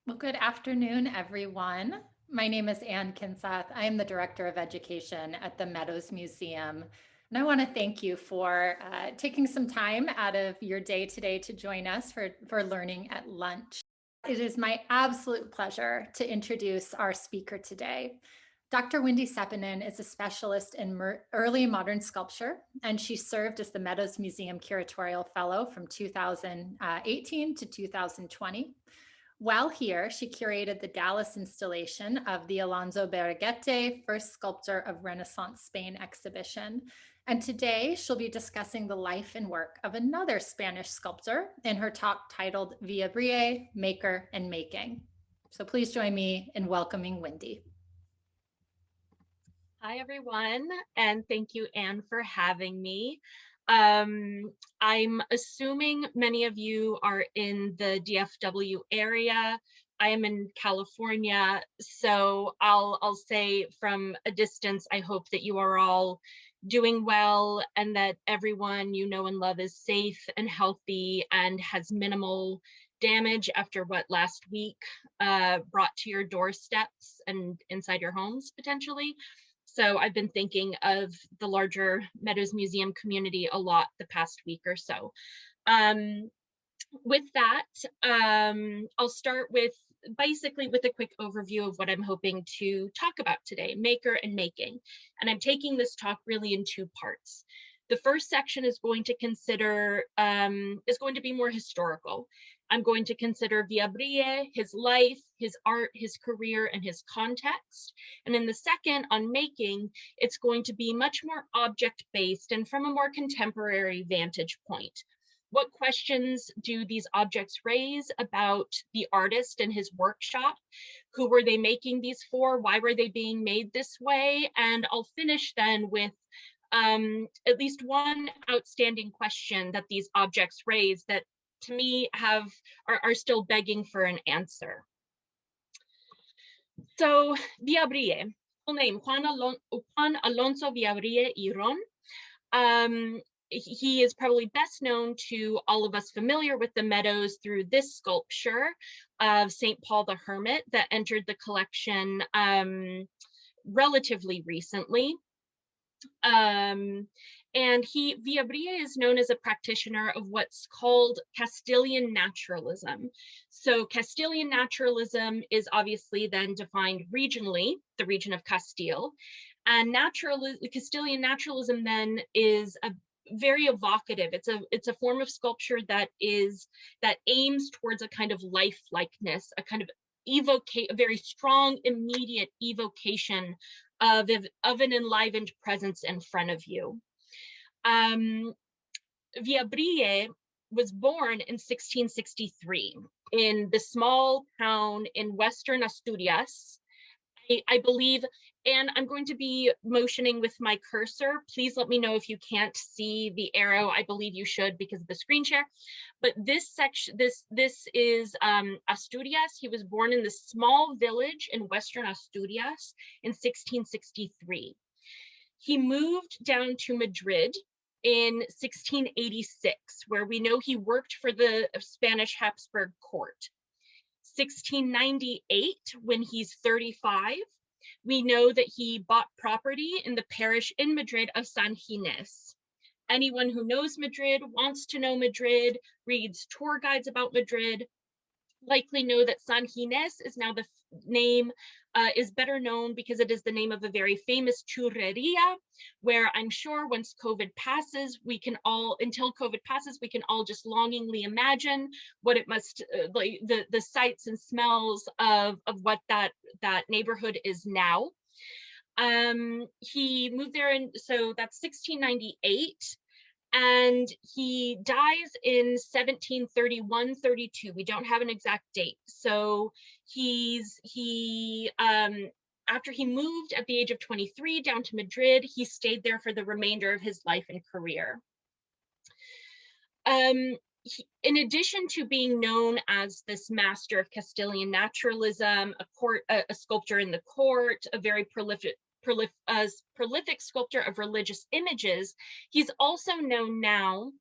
Well, good afternoon, everyone. My name is Ann Kinsath. I am the Director of Education at the Meadows Museum. And I want to thank you for taking some time out of your day today to join us for Learning at Lunch. It is my absolute pleasure to introduce our speaker today. Dr. Wendy Sepponen is a specialist in early modern sculpture, and she served as the Meadows Museum Curatorial Fellow from 2018 to 2020. While here, she curated the Dallas installation of the Alonso Berruguete First Sculptor of Renaissance Spain exhibition. And today she'll be discussing the life and work of another Spanish sculptor in her talk titled Villabrille, Maker and Making. So please join me in welcoming Wendy. Hi, everyone, and thank you, Anne, for having me. I'm assuming many of you are in the DFW area. I am in California, so I'll say from a distance, I hope that you are all doing well and that everyone you know and love is safe and healthy and has minimal damage after what last week brought to your doorsteps and inside your homes potentially. So I've been thinking of the larger Meadows Museum community a lot the past week or so. With that, I'll start with basically with a quick overview of what I'm hoping to talk about today, maker and making. And I'm taking this talk really in two parts. The first section is going to be more historical. I'm going to consider Villabrille, his life, his art, his career, and his context. And in the second, on making, it's going to be much more object-based and from a more contemporary vantage point. What questions do these objects raise about the artist and his workshop? Who were they making these for? Why were they being made this way? And I'll finish then with at least one outstanding question that these objects raise that to me are still begging for an answer. So Villabrille, full name Juan Alonso Villabrille Iron. He is probably best known to all of us familiar with the Meadows through this sculpture of St. Paul the Hermit that entered the collection relatively recently. And Villabrille is known as a practitioner of what's called Castilian Naturalism. So Castilian Naturalism is obviously then defined regionally, the region of Castile. And Castilian Naturalism then is a very evocative. It's a form of sculpture that aims towards a kind of lifelikeness, a kind of a very strong, immediate evocation of an enlivened presence in front of you. Villabrille was born in 1663 in the small town in Western Asturias. I believe, and I'm going to be motioning with my cursor. Please let me know if you can't see the arrow. I believe you should because of the screen share. But this section, this is Asturias. He was born in this small village in Western Asturias in 1663. He moved down to Madrid in 1686, where we know he worked for the Spanish Habsburg court. 1698, when he's 35, we know that he bought property in the parish in Madrid of San Ginés. Anyone who knows Madrid, wants to know Madrid, reads tour guides about Madrid, likely know that San Ginés is now the name, is better known because it is the name of a very famous churreria, where I'm sure once COVID passes, until COVID passes, we can all just longingly imagine what it must, like the sights and smells of what that neighborhood is now. He moved there, so that's 1698. And he dies in 1731-32. We don't have an exact date. So after he moved at the age of 23 down to Madrid, he stayed there for the remainder of his life and career. In addition to being known as this master of Castilian naturalism, a sculptor in the court, a very prolific prolific sculptor of religious images, he's also known now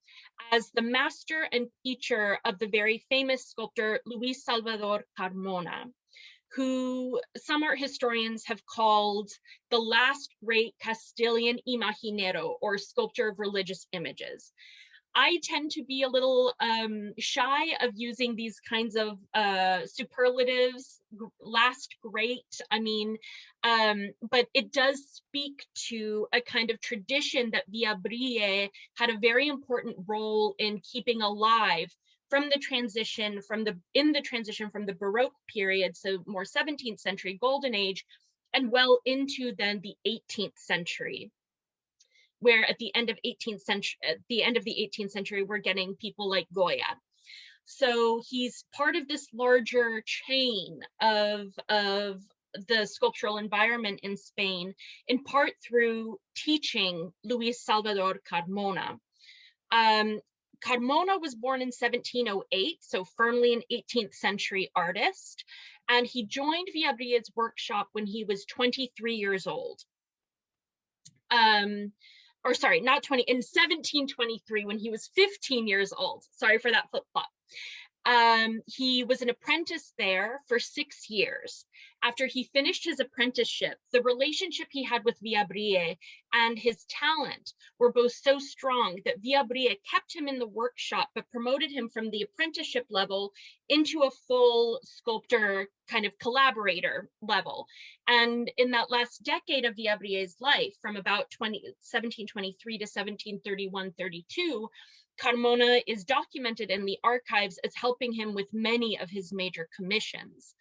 as the master and teacher of the very famous sculptor Luis Salvador Carmona, who some art historians have called the last great Castilian imaginero, or sculptor of religious images. I tend to be a little shy of using these kinds of superlatives, last great. I mean, but it does speak to a kind of tradition that Villabrille had a very important role in keeping alive from the transition from the Baroque period, so more 17th century Golden Age, and well into then the 18th century, where at the end of the 18th century, we're getting people like Goya. So he's part of this larger chain of the sculptural environment in Spain, in part through teaching Luis Salvador Carmona. Carmona was born in 1708, so firmly an 18th century artist, and he joined Villabrille's workshop when he was 23 years old. Or sorry, not 20, in 1723, when he was 15 years old. Sorry for that flip-flop. He was an apprentice there for 6 years. After he finished his apprenticeship, the relationship he had with Villabrille and his talent were both so strong that Villabrille kept him in the workshop, but promoted him from the apprenticeship level into a full sculptor kind of collaborator level. And in that last decade of Villabrille's life, from about 1723 to 1731-32, Carmona is documented in the archives as helping him with many of his major commissions.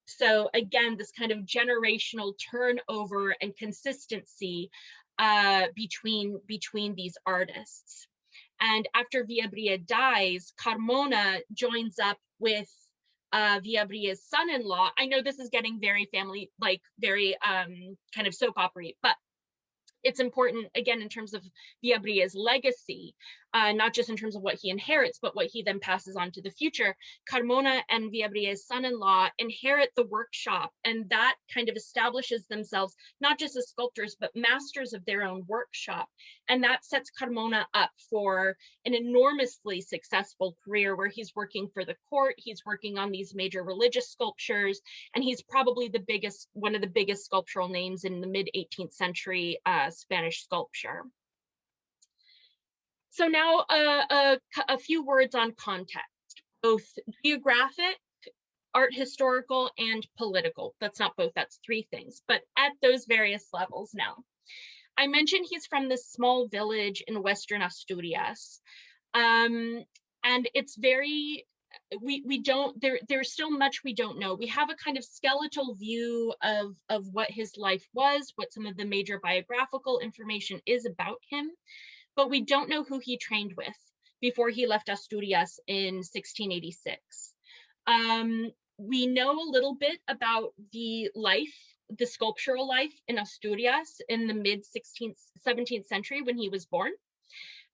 So again, this kind of generational turnover and consistency between these artists. And after Villabrille dies, Carmona joins up with Villabrille's son-in-law. I know this is getting very family, like very kind of soap opera, but it's important, again, in terms of Villabrille's legacy, not just in terms of what he inherits, but what he then passes on to the future. Carmona and Villabrille's son-in-law inherit the workshop, and that kind of establishes themselves not just as sculptors, but masters of their own workshop. And that sets Carmona up for an enormously successful career where he's working for the court, he's working on these major religious sculptures, and he's probably one of the biggest sculptural names in the mid-18th century Spanish sculpture. So now a few words on context, both geographic, art historical, and political. That's not both, that's three things, but at those various levels now. I mentioned he's from this small village in Western Asturias. And it's very, there's still much we don't know. We have a kind of skeletal view of what his life was, what some of the major biographical information is about him, but we don't know who he trained with before he left Asturias in 1686. We know a little bit about the sculptural life in Asturias in the mid-16th, 17th century when he was born.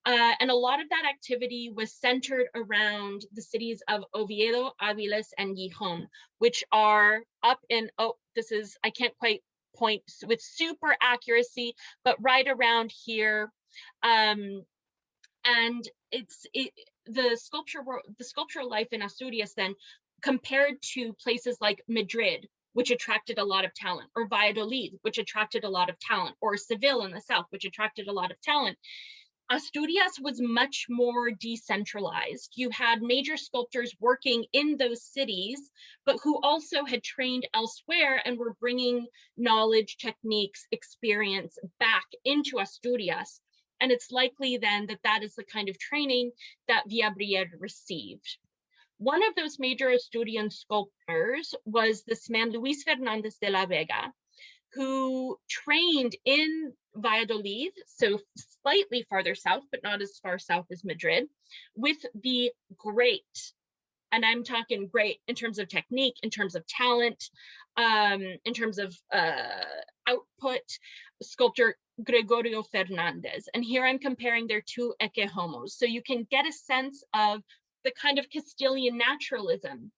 And a lot of that activity was centered around the cities of Oviedo, Aviles, and Gijón, which are up in, I can't quite point with super accuracy, but right around here. And the sculptural life in Asturias then, compared to places like Madrid, which attracted a lot of talent, or Valladolid, which attracted a lot of talent, or Seville in the south, which attracted a lot of talent, Asturias was much more decentralized. You had major sculptors working in those cities, but who also had trained elsewhere and were bringing knowledge, techniques, experience back into Asturias. And it's likely then that is the kind of training that Villabrille received. One of those major Asturian sculptors was this man, Luis Fernández de la Vega, who trained in Valladolid, so slightly farther south, but not as far south as Madrid, with the great, and I'm talking great in terms of technique, in terms of talent, in terms of output, sculptor Gregorio Fernández. And here I'm comparing their two ecce homos. So you can get a sense of the kind of Castilian naturalism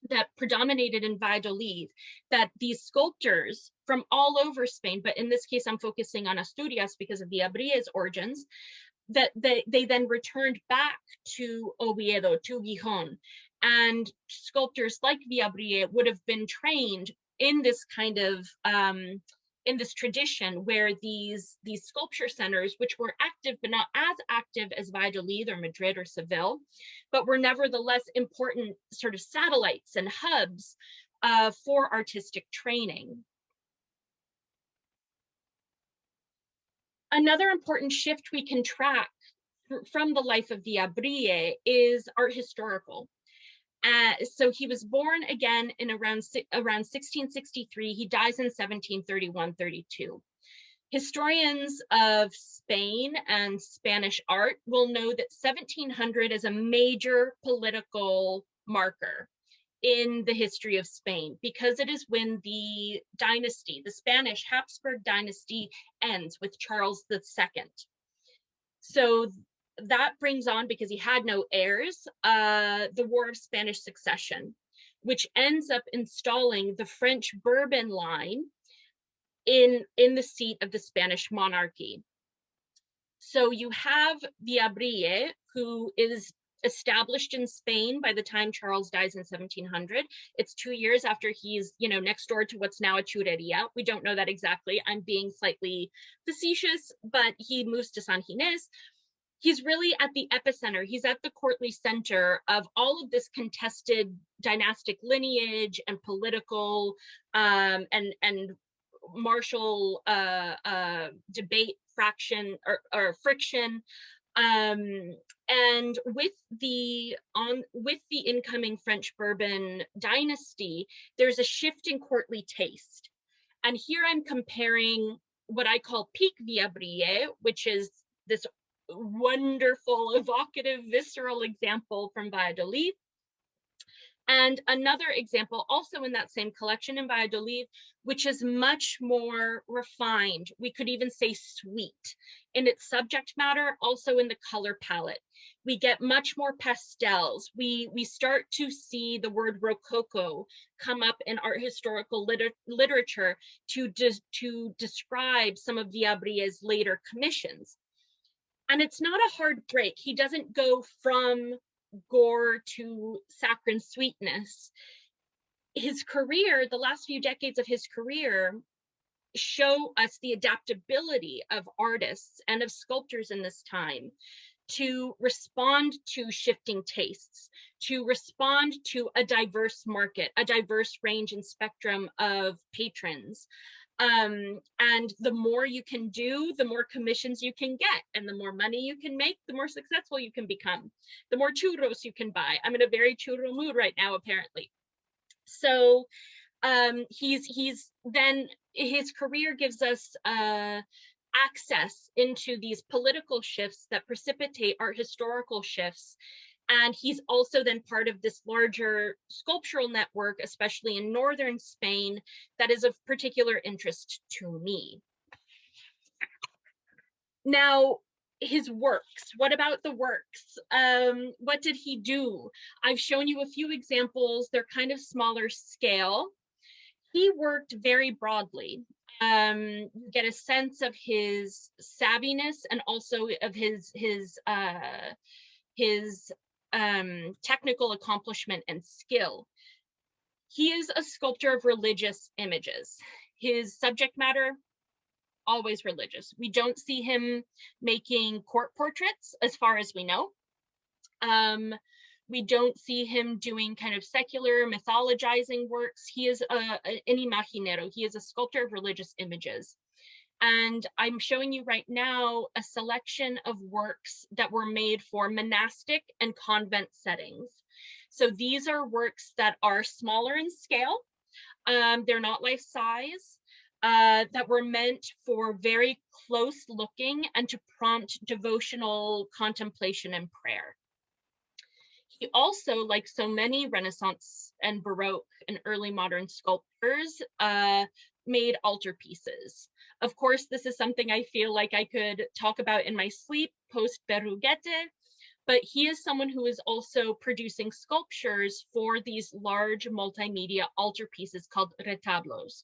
that predominated in Valladolid, that these sculptors from all over Spain, but in this case, I'm focusing on Asturias because of Villabrille's origins, that they then returned back to Oviedo, to Gijón, and sculptors like Villabrille would have been trained in this kind of in this tradition where these sculpture centers, which were active but not as active as Valladolid or Madrid or Seville, but were nevertheless important sort of satellites and hubs for artistic training. Another important shift we can track from the life of Villabrille is art historical. So he was born again in around 1663. He dies in 1731-32. Historians of Spain and Spanish art will know that 1700 is a major political marker in the history of Spain, because it is when the dynasty, the Spanish Habsburg dynasty, ends with Charles II. So that brings on, because he had no heirs, the War of Spanish Succession, which ends up installing the French Bourbon line in the seat of the Spanish monarchy. So you have Villabrille, who is established in Spain by the time Charles dies in 1700. It's 2 years after he's, next door to what's now a Curatorial. We don't know that exactly. I'm being slightly facetious, but he moves to San Ginés. He's really at the epicenter. He's at the courtly center of all of this contested dynastic lineage and political and martial debate, or friction. And with the incoming French Bourbon dynasty, there's a shift in courtly taste. And here I'm comparing what I call peak Villabrille, which is this wonderful, evocative, visceral example from Valladolid. And another example also in that same collection in Valladolid, which is much more refined. We could even say sweet in its subject matter, also in the color palette. We get much more pastels. We start to see the word Rococo come up in art historical literature to describe some of Villabrille's later commissions. And it's not a hard break. He doesn't go from gore to saccharine sweetness. His career, the last few decades of his career, show us the adaptability of artists and of sculptors in this time to respond to shifting tastes, to respond to a diverse market, a diverse range and spectrum of patrons. And the more you can do, the more commissions you can get, and the more money you can make, the more successful you can become, the more churros you can buy. I'm in a very churro mood right now, apparently. So he's then, his career gives us access into these political shifts that precipitate art historical shifts. And he's also then part of this larger sculptural network, especially in northern Spain, that is of particular interest to me. Now, his works. What about the works? What did he do? I've shown you a few examples. They're kind of smaller scale. He worked very broadly. You get a sense of his savviness and also of his technical accomplishment and skill. He is a sculptor of religious images. His subject matter, always religious. We don't see him making court portraits as far as we know. We don't see him doing kind of secular mythologizing works. He is an imaginero. He is a sculptor of religious images. And I'm showing you right now a selection of works that were made for monastic and convent settings. So these are works that are smaller in scale. They're not life size, that were meant for very close looking and to prompt devotional contemplation and prayer. He also, like so many Renaissance and Baroque and early modern sculptors, made altarpieces. Of course, this is something I feel like I could talk about in my sleep post Berruguete, but he is someone who is also producing sculptures for these large multimedia altarpieces called retablos.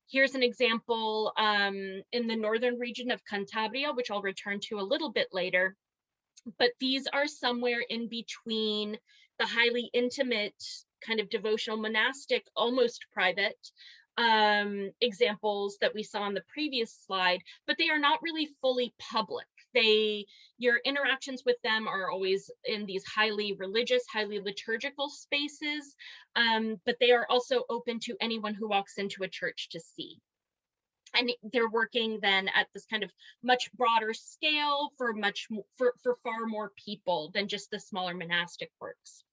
Here's an example in the northern region of Cantabria, which I'll return to a little bit later. But these are somewhere in between the highly intimate, kind of devotional, monastic, almost private examples that we saw on the previous slide, but they are not really fully public. Your interactions with them are always in these highly religious, highly liturgical spaces, but they are also open to anyone who walks into a church to see. And they're working then at this kind of much broader scale for far more people than just the smaller monastic works.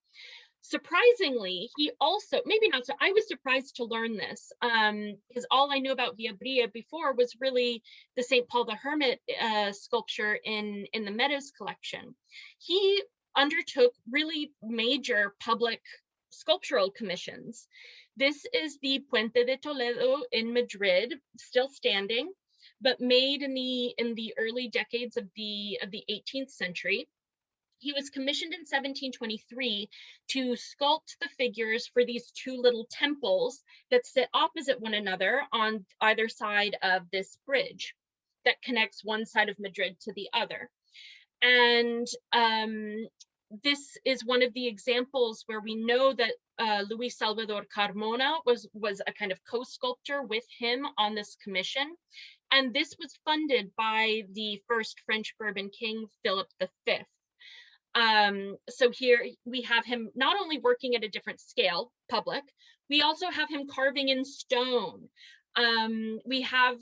Surprisingly, he also, maybe not so, I was surprised to learn this, because all I knew about Villabrille before was really the St. Paul the Hermit sculpture in the Meadows collection. He undertook really major public sculptural commissions. This is the Puente de Toledo in Madrid, still standing, but made in the early decades of the 18th century. He was commissioned in 1723 to sculpt the figures for these two little temples that sit opposite one another on either side of this bridge that connects one side of Madrid to the other. And this is one of the examples where we know that Luis Salvador Carmona was a kind of co-sculptor with him on this commission. And this was funded by the first French Bourbon king, Philip V. So here we have him not only working at a different scale, public, we also have him carving in stone. We have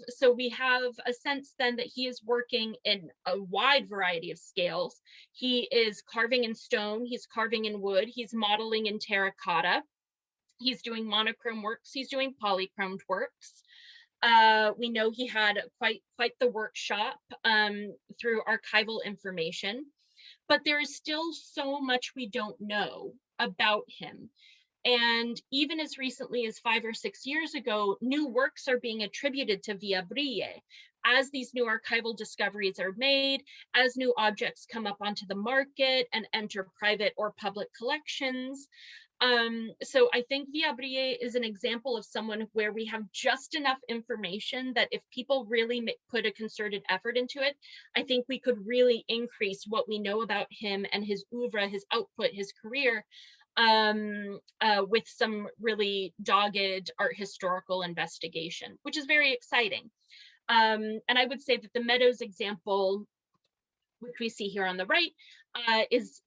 a sense then that he is working in a wide variety of scales. He is carving in stone, he's carving in wood, he's modeling in terracotta, he's doing monochrome works, he's doing polychromed works. We know he had quite the workshop through archival information. But there is still so much we don't know about him. And even as recently as 5 or 6 years ago, new works are being attributed to Villabrille. As these new archival discoveries are made, as new objects come up onto the market and enter private or public collections. So I think Villabrille is an example of someone where we have just enough information that if people really put a concerted effort into it, I think we could really increase what we know about him and his oeuvre, his output, his career, with some really dogged art historical investigation, which is very exciting. And I would say that the Meadows example, which we see here on the right, is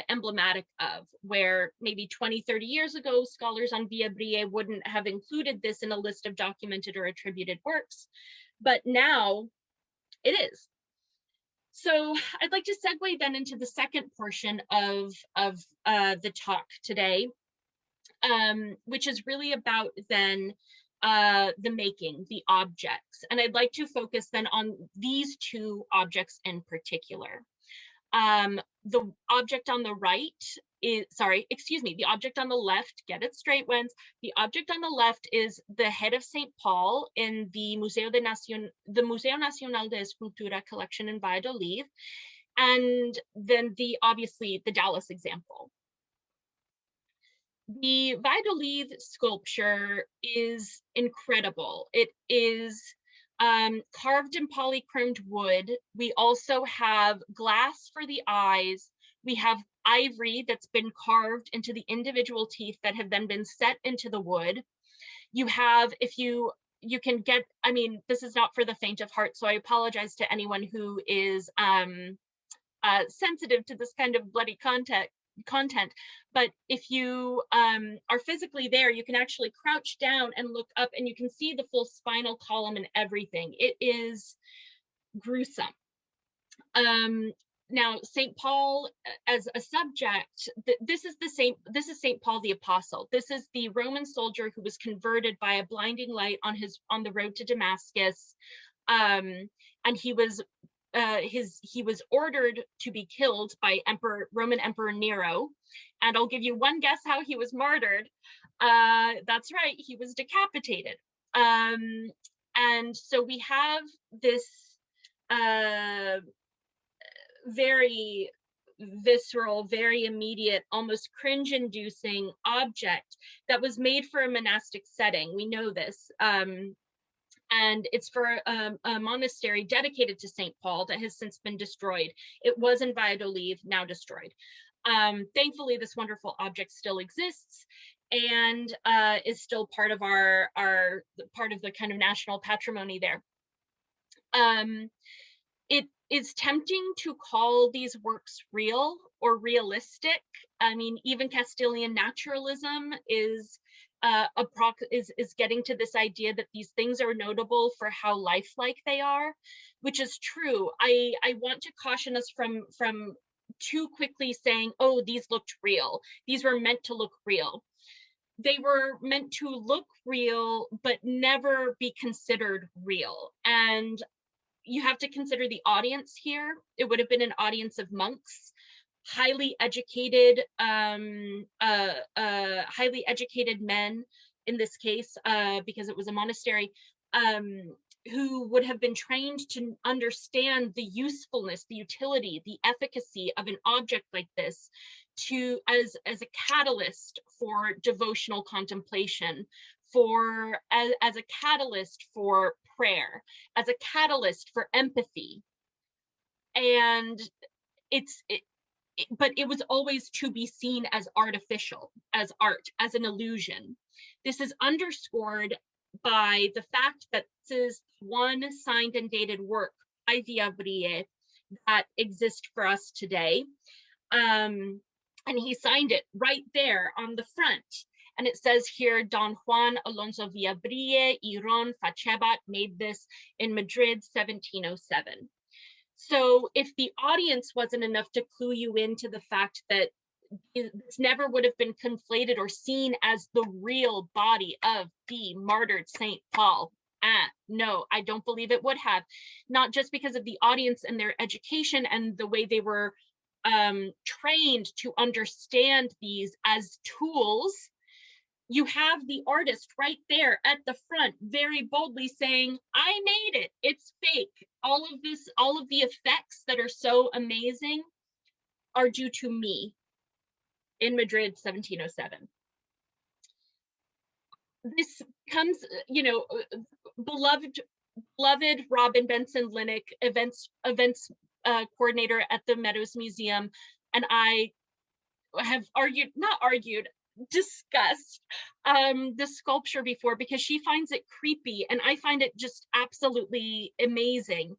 emblematic of where maybe 20, 30 years ago, scholars on Villabrille wouldn't have included this in a list of documented or attributed works, but now it is. So I'd like to segue then into the second portion of the talk today, which is really about then the making, the objects. And I'd like to focus then on these two objects in particular. The object on the right is, the object on the left, get it straight, Wens. The object on the left is the head of St. Paul in the Museo Nacional de Escultura collection in Valladolid. And then obviously the Dallas example. The Valladolid sculpture is incredible. It is carved in polychromed wood. We also have glass for the eyes. We have ivory that's been carved into the individual teeth that have then been set into the wood. You have, if you can get, I mean, this is not for the faint of heart, so I apologize to anyone who is sensitive to this kind of bloody content, but if you are physically there, you can actually crouch down and look up and you can see the full spinal column and everything. It is gruesome. Now, St. Paul as a subject, this is St. Paul the Apostle. This is the Roman soldier who was converted by a blinding light on the road to Damascus, and he was ordered to be killed by Roman Emperor Nero. And I'll give you one guess how he was martyred. That's right, he was decapitated. And so we have this very visceral, very immediate, almost cringe-inducing object that was made for a monastic setting. We know this. And it's for a monastery dedicated to St. Paul that has since been destroyed. It was in Valladolid, now destroyed. Thankfully, this wonderful object still exists and is still part of our part of the kind of national patrimony there. It is tempting to call these works real or realistic. I mean, even Castilian naturalism is getting to this idea that these things are notable for how lifelike they are, which is true. I want to caution us from too quickly saying, oh, these looked real. These were meant to look real. They were meant to look real, but never be considered real. And you have to consider the audience here. It would have been an audience of monks, highly educated men in this case, because it was a monastery, who would have been trained to understand the usefulness, the utility, the efficacy of an object like this as a catalyst for devotional contemplation, as a catalyst for prayer, as a catalyst for empathy. And but it was always to be seen as artificial, as art, as an illusion. This is underscored by the fact that this is one signed and dated work by Villabrille that exists for us today. And he signed it right there on the front. And it says here, Don Juan Alonso Villabrille y Ron Fachebat made this in Madrid, 1707. So if the audience wasn't enough to clue you into the fact that this never would have been conflated or seen as the real body of the martyred St. Paul, no, I don't believe it would have. Not just because of the audience and their education and the way they were trained to understand these as tools. You have the artist right there at the front, very boldly saying, I made it, it's fake. All of the effects that are so amazing are due to me in Madrid, 1707. This comes, beloved Robin Benson-Linick, events coordinator at the Meadows Museum, and I have discussed the sculpture before because she finds it creepy and I find it just absolutely amazing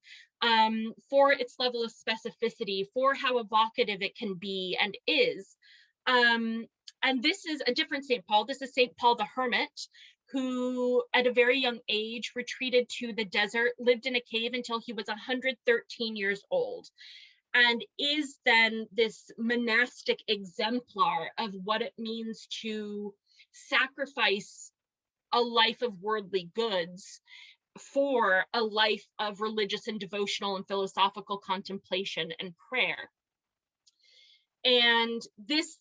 for its level of specificity, for how evocative it can be and is. And this is a different St. Paul. This is St. Paul the Hermit, who at a very young age retreated to the desert, lived in a cave until he was 113 years old, and is then this monastic exemplar of what it means to sacrifice a life of worldly goods for a life of religious and devotional and philosophical contemplation and prayer. And this,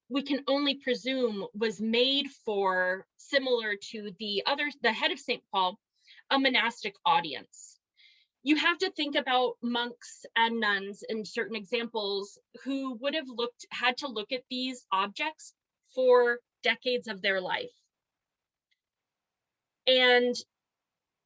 we can only presume, was made for, similar to the head of St. Paul, a monastic audience. You have to think about monks and nuns in certain examples who would have had to look at these objects for decades of their life. And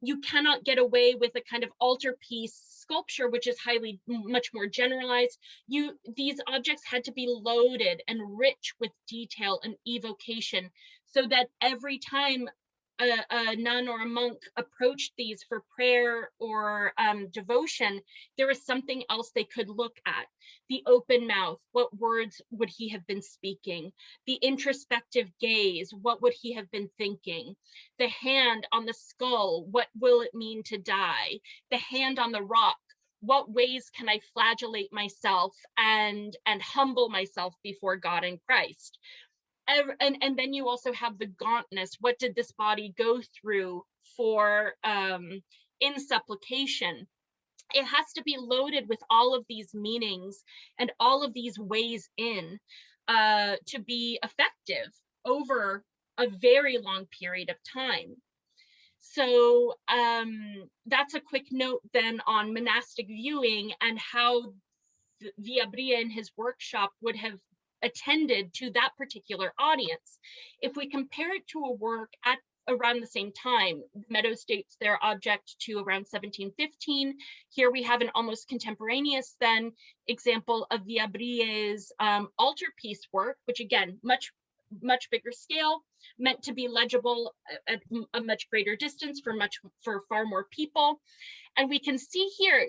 you cannot get away with a kind of altarpiece sculpture, which is much more generalized. These objects had to be loaded and rich with detail and evocation, so that every time a nun or a monk approached these for prayer or devotion, there was something else they could look at. The open mouth, what words would he have been speaking? The introspective gaze, what would he have been thinking? The hand on the skull, what will it mean to die? The hand on the rock, what ways can I flagellate myself and humble myself before God and Christ? And then you also have the gauntness. What did this body go through for in supplication? It has to be loaded with all of these meanings and all of these ways in to be effective over a very long period of time. So that's a quick note then on monastic viewing and how Villabrille in his workshop would have attended to that particular audience. If we compare it to a work at around the same time, Meadows dates their object to around 1715. Here we have an almost contemporaneous then example of Villabrille's altarpiece work, which again, much bigger scale, meant to be legible at a much greater distance for far more people. And we can see here,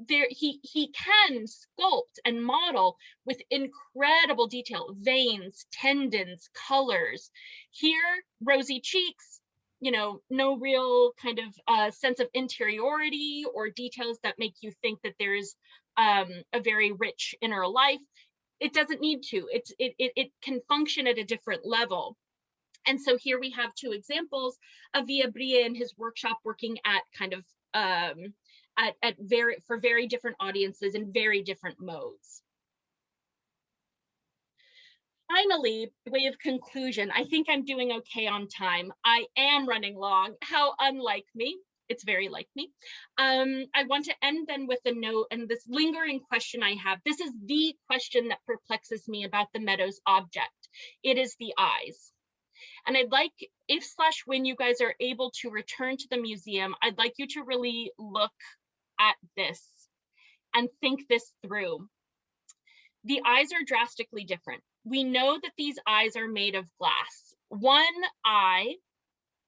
he can sculpt and model with incredible detail, veins, tendons, colors. Here, rosy cheeks, no real kind of sense of interiority or details that make you think that there's a very rich inner life. It doesn't need to. It can function at a different level. And so here we have two examples of Villabrille in his workshop working at kind of for very different audiences in very different modes. Finally, way of conclusion, I think I'm doing okay on time. I am running long. How unlike me. It's very like me. I want to end then with a note and this lingering question I have. This is the question that perplexes me about the Meadows object. It is the eyes. And I'd like, if/when you guys are able to return to the museum, I'd like you to really look at this and think this through. The eyes are drastically different. We know that these eyes are made of glass. One eye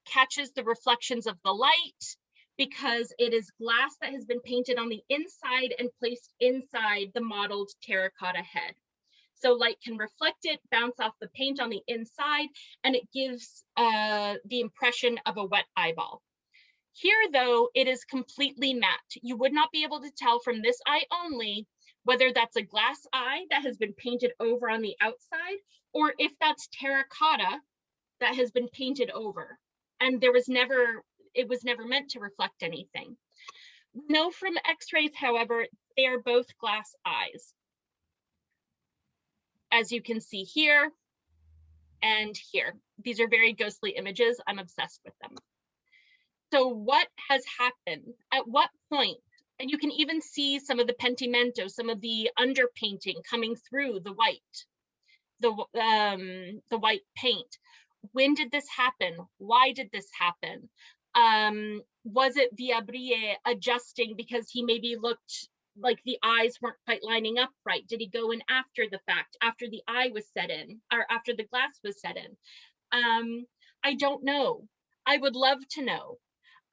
catches the reflections of the light because it is glass that has been painted on the inside and placed inside the modeled terracotta head. So light can reflect it, bounce off the paint on the inside, and it gives the impression of a wet eyeball. Here, though, it is completely matte. You would not be able to tell from this eye only whether that's a glass eye that has been painted over on the outside, or if that's terracotta that has been painted over. And it was never meant to reflect anything. We know from X-rays, however, they are both glass eyes. As you can see here and here. These are very ghostly images. I'm obsessed with them. So what has happened? At what point? And you can even see some of the pentimento, some of the underpainting coming through the white, the white paint. When did this happen? Why did this happen? Was it Villabrille adjusting because he maybe looked like the eyes weren't quite lining up right? Did he go in after the fact, after the eye was set in, or after the glass was set in? I don't know. I would love to know.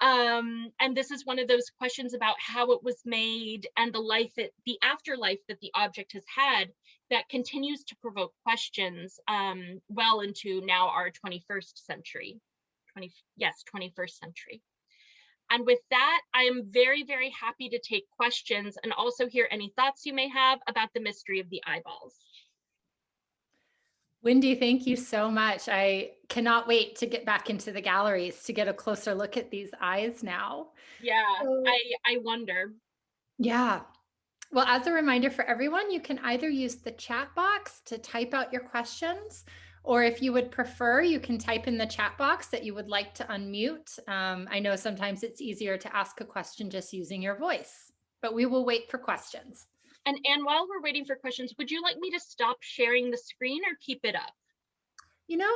And this is one of those questions about how it was made and the afterlife that the object has had that continues to provoke questions well into now our 21st century. 21st century. And with that, I am very, very happy to take questions and also hear any thoughts you may have about the mystery of the eyeballs. Wendy, thank you so much. I cannot wait to get back into the galleries to get a closer look at these eyes now. Yeah, I wonder. Yeah. Well, as a reminder for everyone, you can either use the chat box to type out your questions, or if you would prefer, you can type in the chat box that you would like to unmute. I know sometimes it's easier to ask a question just using your voice, but we will wait for questions. And while we're waiting for questions, would you like me to stop sharing the screen or keep it up?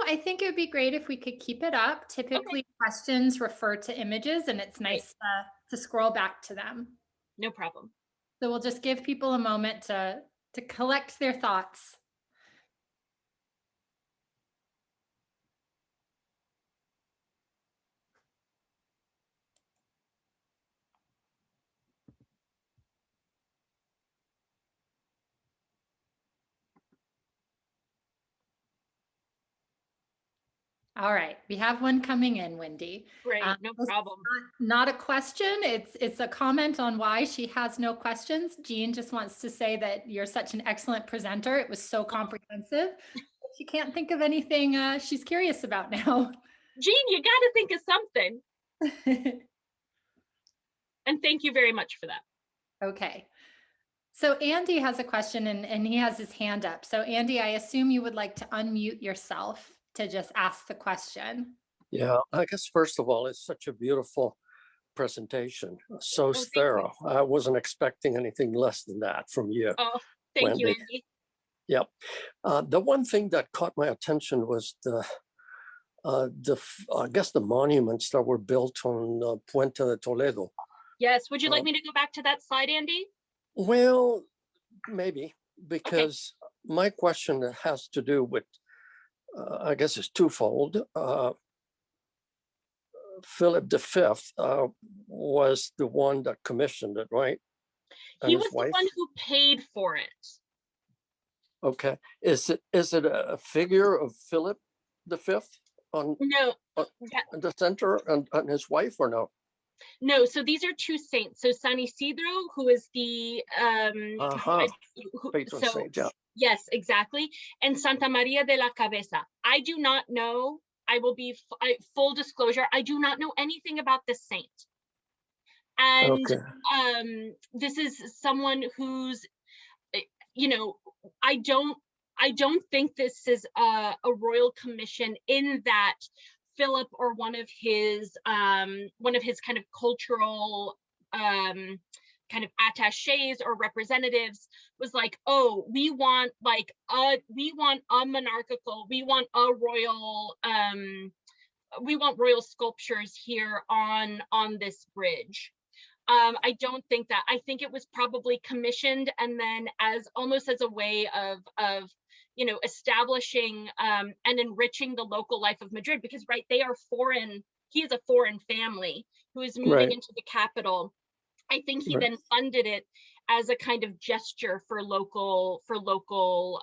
I think it would be great if we could keep it up. Typically, questions refer to images, and it's nice to scroll back to them. No problem. So we'll just give people a moment to collect their thoughts. All right, we have one coming in, Wendy. Great, no problem. Not a question, it's a comment on why she has no questions. Jean just wants to say that you're such an excellent presenter. It was so comprehensive. She can't think of anything she's curious about now. Jean, you got to think of something. And thank you very much for that. Okay. So Andy has a question and he has his hand up. So Andy, I assume you would like to unmute yourself to just ask the question. Yeah, I guess first of all, it's such a beautiful presentation. So thorough. I wasn't expecting anything less than that from you. Oh, Thank you, Wendy. Andy. Yep. The one thing that caught my attention was I guess the monuments that were built on Puente de Toledo. Yes, would you like me to go back to that slide, Andy? Well, maybe, because my question has to do with, I guess it's twofold. Philip V was the one that commissioned it, right? And He his was the wife? one who paid for it. Okay. Is it a figure of Philip V on No, the center and his wife, or no? no. So these are two saints. So San Isidro, who is the Patron so saint, yeah. yes, exactly, and Santa Maria de la Cabeza. I do not know. I will be full disclosure. I do not know anything about this saint, and this is someone who's, you know, I don't think this is a royal commission in that Philip or one of his kind of cultural kind of attaches or representatives was like, oh, we want a monarchical, we want royal sculptures here on this bridge. I don't think that. I think it was probably commissioned and then almost as a way of establishing and enriching the local life of Madrid, because they are foreign. He is a foreign family who is moving into the capital. I think he then funded it as a kind of gesture for local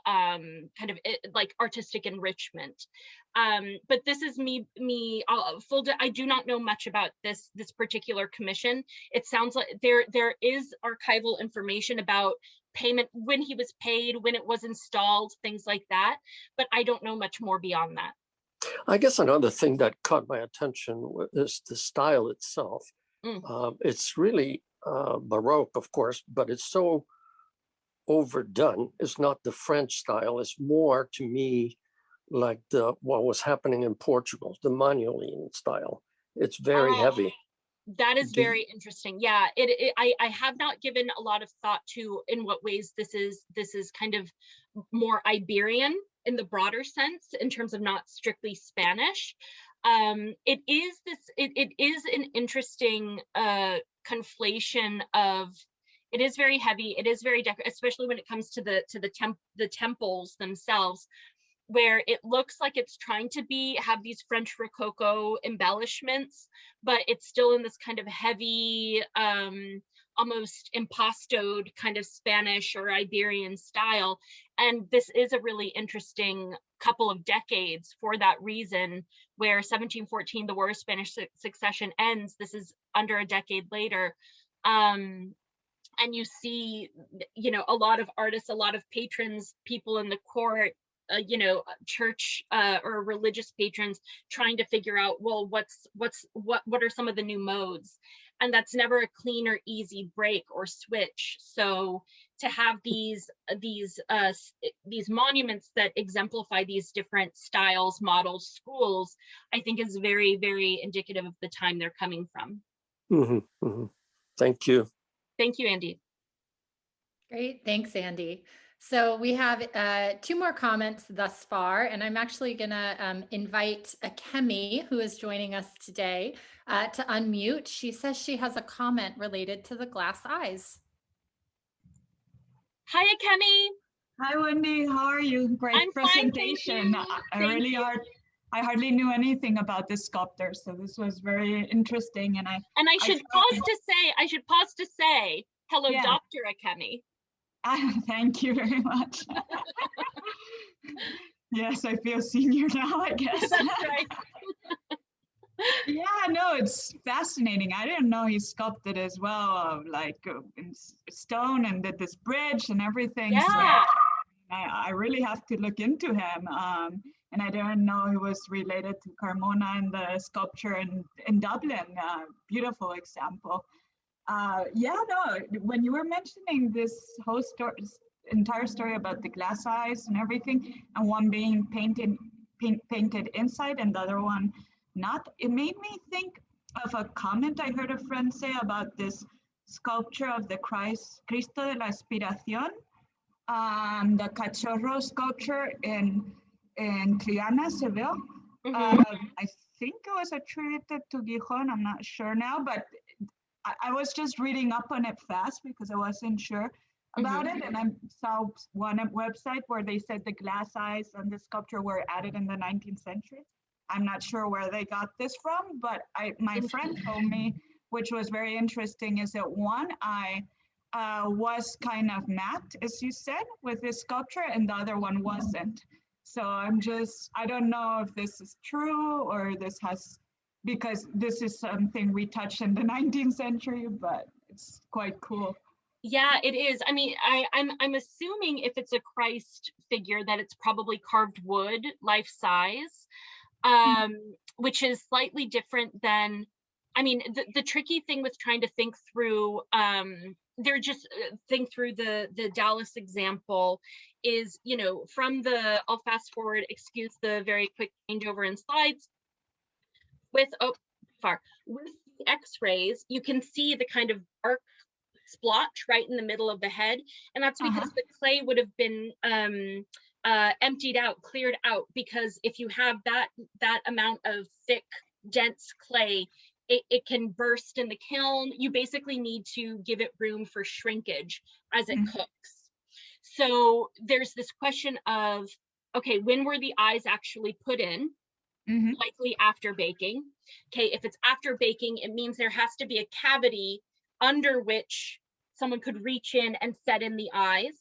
kind of like artistic enrichment. But this is me. I do not know much about this particular commission. It sounds like there is archival information about payment, when he was paid, when it was installed, things like that. But I don't know much more beyond that. I guess another thing that caught my attention is the style itself. It's really Baroque, of course, but it's so overdone. It's not the French style. It's more, to me, like what was happening in Portugal, the Manueline style. It's very heavy. That is very interesting. Yeah, I have not given a lot of thought to in what ways this is kind of more Iberian in the broader sense, in terms of not strictly Spanish. It is an interesting conflation of. It is very heavy. It is very decorative, especially when it comes to the temples themselves, where it looks like it's trying to have these French Rococo embellishments, but it's still in this kind of heavy, almost impastoed kind of Spanish or Iberian style. And this is a really interesting couple of decades for that reason, where 1714, the War of Spanish Succession ends. This is under a decade later. And you see, a lot of artists, a lot of patrons, people in the court, church or religious patrons trying to figure out, well, what are some of the new modes? And that's never a clean or easy break or switch. So to have these monuments that exemplify these different styles, models, schools, I think is very, very indicative of the time they're coming from. Thank you. Thank you, Andy. Great. Thanks, Andy. So we have 2 more comments thus far, and I'm actually going to invite Akemi, who is joining us today, to unmute. She says she has a comment related to the glass eyes. Hi, Akemi. Hi, Wendy. How are you? Great presentation. Fine, I hardly knew anything about this sculptor, so this was very interesting. And I should pause to say hello, yeah. Dr. Akemi. Thank you very much. Yes, I feel senior now, I guess. That's right. Yeah, no, it's fascinating. I didn't know he sculpted as well, like in stone, and did this bridge and everything. Yeah. So I really have to look into him. And I didn't know he was related to Carmona and the sculpture in Dublin. Beautiful example. When you were mentioning this whole entire story about the glass eyes and everything, and one being painted inside and the other one not, it made me think of a comment I heard a friend say about this sculpture of the Cristo de la Aspiración, the Cachorro sculpture in Triana, Seville. I think it was attributed to Gijon. I'm not sure now, but I was just reading up on it fast because I wasn't sure about it. And I saw one website where they said the glass eyes on the sculpture were added in the 19th century. I'm not sure where they got this from, but my friend told me, which was very interesting, is that one eye was kind of matte, as you said, with this sculpture, and the other one wasn't. So I don't know if this is true or because this is something we touched in the 19th century, but it's quite cool. Yeah, it is. I mean, I'm assuming if it's a Christ figure that it's probably carved wood, life size, which is slightly different than, I mean, the tricky thing with trying to think through, think through the Dallas example is, you know, I'll fast forward, excuse the very quick changeover in slides, with the x-rays, you can see the kind of dark splotch right in the middle of the head, and that's because the clay would have been emptied out, cleared out, because if you have that amount of thick, dense clay, it can burst in the kiln. You basically need to give it room for shrinkage as it cooks. So there's this question of, okay, when were the eyes actually put in? Likely after baking. Okay, if it's after baking, it means there has to be a cavity under which someone could reach in and set in the eyes.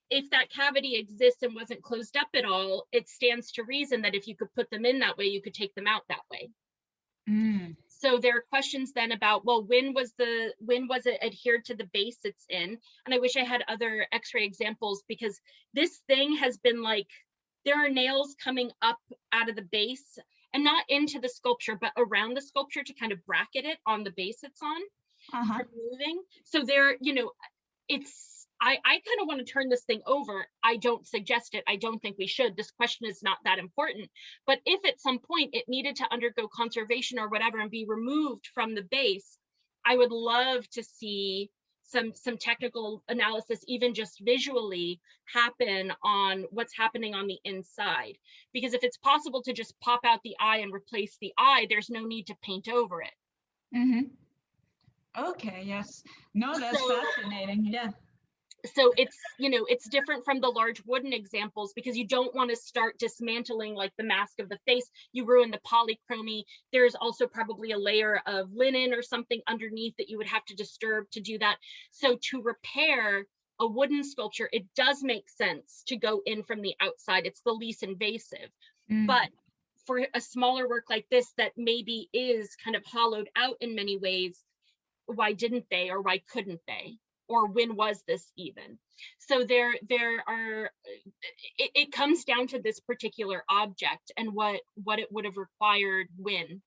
If that cavity exists and wasn't closed up at all, it stands to reason that if you could put them in that way, you could take them out that way. So there are questions then about, well, when was it adhered to the base it's in? And I wish I had other x-ray examples, because this thing has been like, there are nails coming up out of the base and not into the sculpture, but around the sculpture to kind of bracket it on the base it's on from moving. So there, you know, I kind of want to turn this thing over. I don't suggest it. I don't think we should. This question is not that important. But if at some point it needed to undergo conservation or whatever and be removed from the base, I would love to see some technical analysis, even just visually, happen on what's happening on the inside. Because if it's possible to just pop out the eye and replace the eye, there's no need to paint over it. Okay, yes. No, that's fascinating. Yeah. So it's, you know, it's different from the large wooden examples, because you don't want to start dismantling like the mask of the face. You ruin the polychromy. There's also probably a layer of linen or something underneath that you would have to disturb to do that. So to repair a wooden sculpture, it does make sense to go in from the outside. It's the least invasive. But for a smaller work like this that maybe is kind of hollowed out in many ways, why didn't they, or why couldn't they? Or when was this even? So there are, it comes down to this particular object and what it would have required when,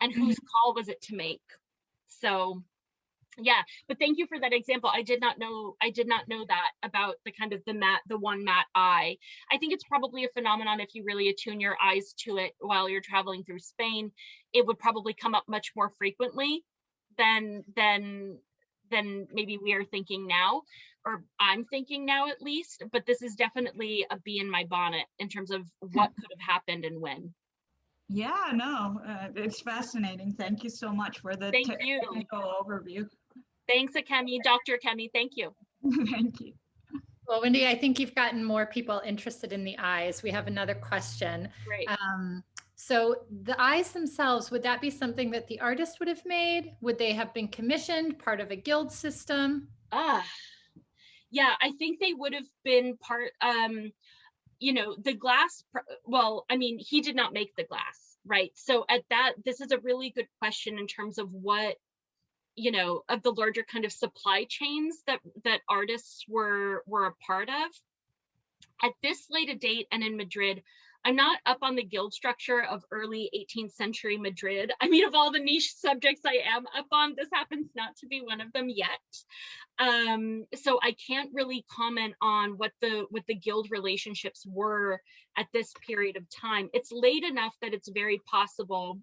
and whose call was it to make. So yeah, but thank you for that example. I did not know that about the kind of the one matte eye. I think it's probably a phenomenon if you really attune your eyes to it while you're traveling through Spain. It would probably come up much more frequently than maybe we are thinking now, or I'm thinking now at least. But this is definitely a bee in my bonnet in terms of what could have happened and when. Yeah, no, it's fascinating. Thank you so much for the technical overview. Thanks, Akemi. Dr. Akemi, thank you. Thank you. Well, Wendy, I think you've gotten more people interested in the eyes. We have another question. Great. So the eyes themselves, would that be something that the artist would have made? Would they have been commissioned, part of a guild system? Yeah, I think they would have been part, you know, the glass, well, I mean, he did not make the glass, right? So at that, this is a really good question in terms of what, you know, of the larger kind of supply chains that artists were a part of. At this late a date and in Madrid, I'm not up on the guild structure of early 18th century Madrid. I mean, of all the niche subjects I am up on, this happens not to be one of them yet. So I can't really comment on what the guild relationships were at this period of time. It's late enough that it's very possible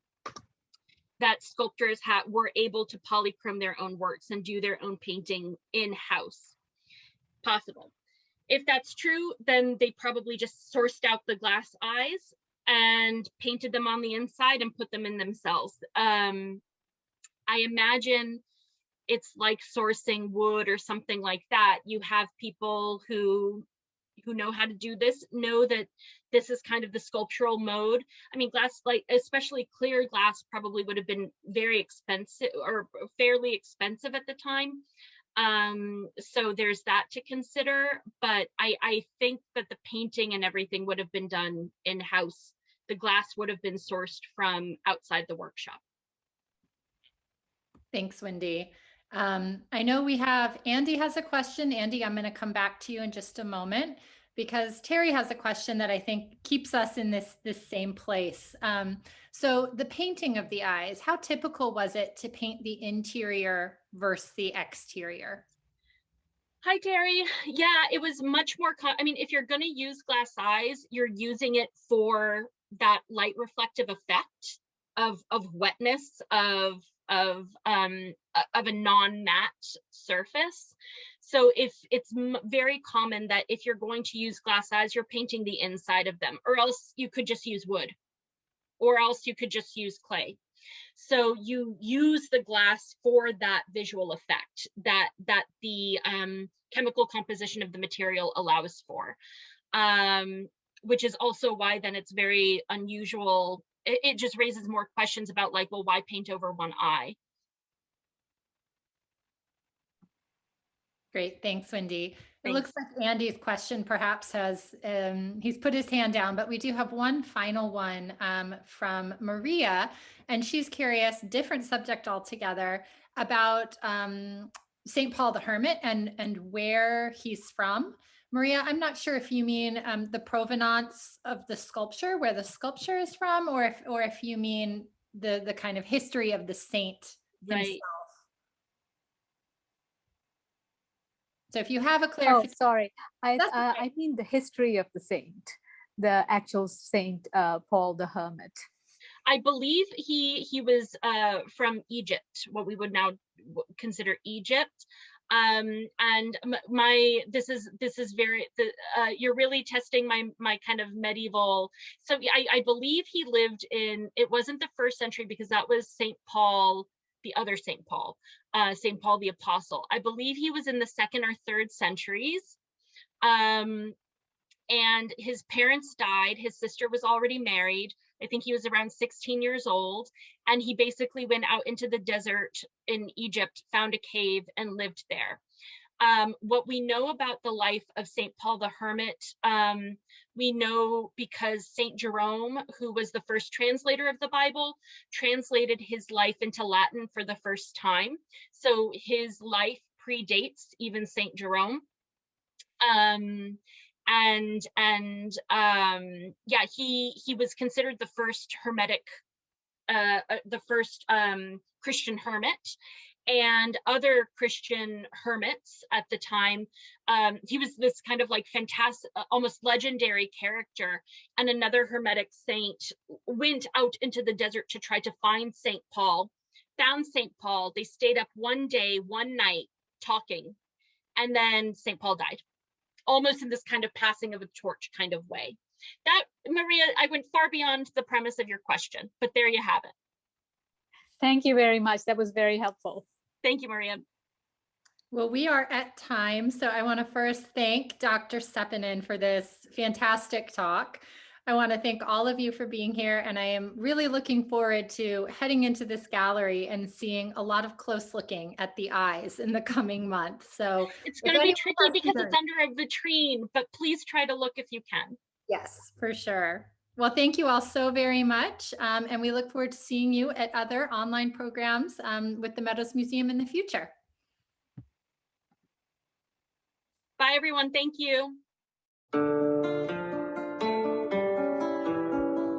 that sculptors were able to polychrome their own works and do their own painting in-house. Possible. If that's true, then they probably just sourced out the glass eyes and painted them on the inside and put them in themselves. I imagine it's like sourcing wood or something like that. You have people who know how to do this, know that this is kind of the sculptural mode. I mean, glass, like especially clear glass, probably would have been very expensive or fairly expensive at the time. So there's that to consider, but I think that the painting and everything would have been done in-house. The glass would have been sourced from outside the workshop. Thanks, Wendy. I know we have, Andy has a question. Andy, I'm going to come back to you in just a moment because Terry has a question that I think keeps us in this same place. So the painting of the eyes, how typical was it to paint the interior versus the exterior? Hi, Terry. Yeah, it was much more, I mean, if you're going to use glass eyes, you're using it for that light reflective effect of wetness, of a non-matte surface. So if it's very common that if you're going to use glass eyes, you're painting the inside of them, or else you could just use wood, or else you could just use clay. So you use the glass for that visual effect that the chemical composition of the material allows for, which is also why then it's very unusual. It just raises more questions about like, well, why paint over one eye? Great, thanks, Wendy. It Thanks. looks like Andy's question perhaps has, he's put his hand down, but we do have one final one from Maria, and she's curious, different subject altogether, about St. Paul the Hermit and where he's from. Maria, I'm not sure if you mean the provenance of the sculpture, where the sculpture is from, or if you mean the kind of history of the saint himself. Right. So if you have a clarification. Oh, sorry. I mean the history of the saint, the actual Saint Paul the Hermit. I believe he was from Egypt, what we would now consider Egypt. And this is very, you're really testing my kind of medieval. So I believe he lived in, it wasn't the 1st century because that was St. Paul, the other St. Paul, St. Paul the Apostle. I believe he was in the 2nd or 3rd centuries. And his parents died. His sister was already married. I think he was around 16 years old. And he basically went out into the desert in Egypt, found a cave and lived there. What we know about the life of St. Paul the Hermit, we know because St. Jerome, who was the first translator of the Bible, translated his life into Latin for the first time. So his life predates even St. Jerome. Yeah, he was considered the first hermetic, the first Christian hermit. And other Christian hermits at the time, he was this kind of like fantastic, almost legendary character. And another hermetic saint went out into the desert to try to find St. Paul, found St. Paul. They stayed up one day, one night talking, and then St. Paul died, almost in this kind of passing of a torch kind of way. That, Maria, I went far beyond the premise of your question, but there you have it. Thank you very much. That was very helpful. Thank you, Maria. Well, we are at time, so I want to first thank Dr. Sepponen for this fantastic talk. I want to thank all of you for being here, and I am really looking forward to heading into this gallery and seeing a lot of close looking at the eyes in the coming month. So it's going to be tricky because it's under a vitrine, but please try to look if you can. Yes, for sure. Well, thank you all so very much. And we look forward to seeing you at other online programs with the Meadows Museum in the future. Bye, everyone. Thank you.